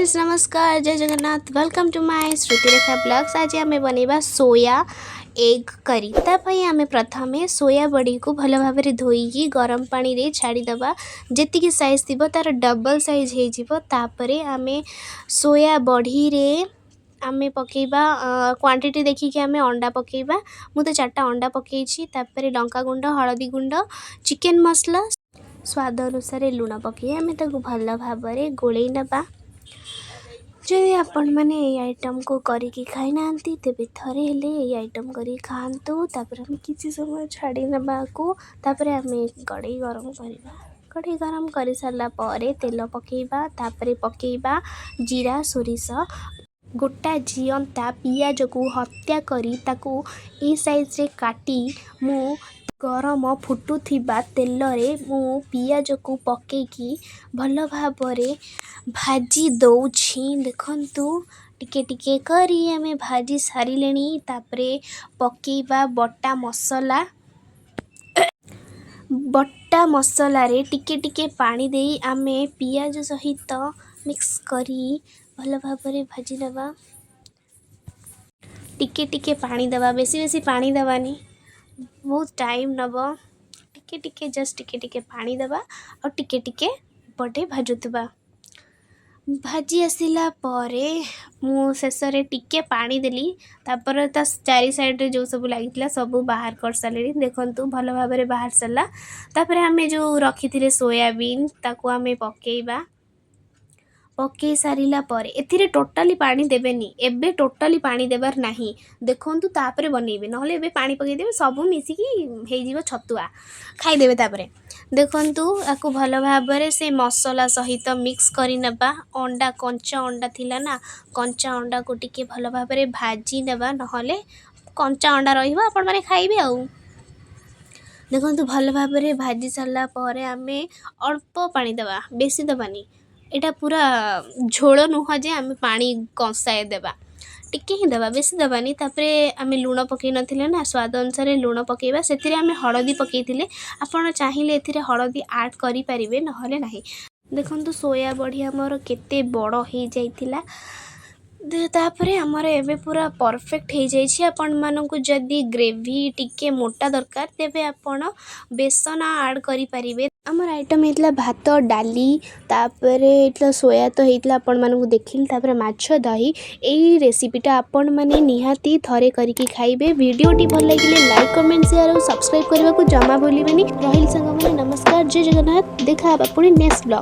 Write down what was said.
Friends नमस्कार जय Jagannath welcome to my Shrutirekha blogs. आज आम बनवा सोया एग करी। तापाई आम प्रथम सोया बड़ी को भल भाव धोईकी गरम पानी रे छाड़ीदबा। जी साइज थी तार डबल साइज होपर आम सोया बड़ी रे आम पकेबा क्वांटिटी देखिए आम अंडा पकेबा। मु तो 4टा अंडा पकईछि। तापर लंका गुंड हलदी गुंड चिकेन मसला स्वाद अनुसार लुण पकई आम भल भाव गोलई नबा। जदि आपण मैंने ये आइटम को करिकी खाई ना तेबे थरे हेले ये आइटम करी खातु। तापर हम किसी समय छाड़ी नबा को तापर आम कड़े गरम करवा। कड़े गरम कर सारा पर तेल पकेबा। तापर पकेबा जीरा सोरिष गोटा जियंता पियाज को हत्या करी ताकू ए साइज रे काटी मु गरम फुटुथिबा तेल रे मु पियाज को पकेकी भल भाबरे भाजी दउछि। देखंतु टिके टिके करी आमे भाजी सारिलेनी। तापरे पकेबा बट्टा मसला रे टिके टिके पानी देई आमे पियाज सहित मिक्स करी भल भाबरे भाजी नबा। टिके टिके पानी दबा बेसी बेसी पानी दबानी बहुत टाइम नब। टिके टिके जस्ट टिके टिके पानी दबा और टिके टिके पटे भाजुतबा। भाजी आसिला परे मु शेष रे टिके पानी देली। तापर ता चारि साइड रे जो सब लागितला सब बाहर कर साले। देखंतु भल भाबरे बाहर सरला। तापर हमें जो रखिथिले सोयाबीन ताको हमें पकेइबा। पकई सारिला पर एथिरे टोटाली पानी देबेनी। एबे टोटाली पानी देबार नाही। देखंतु तापरे बनेइबे नहले एबे पानी पकई देबे सब मिसिकी हेइ जीवो छतुआ खाई देबे। तापरे देखंतु आको भल भाबरे से मसला सहित मिक्स करी नबा। अंडा कंचा अंडा थिला ना कंचा अंडा को टिके भल भाबरे भाजी नबा नहले कंचा अंडा रहिबो आपण माने खाइबे आउ। देखंतु भल भाबरे भाजी सारला परे आमे अल्प पानी दबा बेसी दबानी। एटा पूरा झोल नुह जे आम पानी कंसाए देबा टिके ही दबा बेसी दबानी। तापरे आमे लुण पकई नथिले ना स्वाद अनुसार लुण पकेबा। सेथिरे आमे हळदी पकईथिले आपण चाहिए एथिरे हळदी ऐड करि परिबे नहले नाही। देखंतु सोया बड़ी हमर केते बड़ हे जाइतिला। तापरे हमर एबे पूरा परफेक्ट हे जाइछि। आपण मानकु जदी ग्रेवी टिके मोटा दरकार तेबे आपण बेसन ऐड करि परिबे। हमर आइटम हेतला भात डाली तापरे हेतला सोया तो हेतला आपण मानकु देखिल। तापरे माछ दही एई रेसिपीटा आपण माने निहाती थरे करिकी खाइबे। वीडियोटी भल लागिले लाइक कमेंट शेयर और सब्सक्राइब करबा को जमा भूलिबेनी। रहिल संग माने नमस्कार जय जगन्नाथ। देखा पुणी नेक्स्ट ब्लॉग।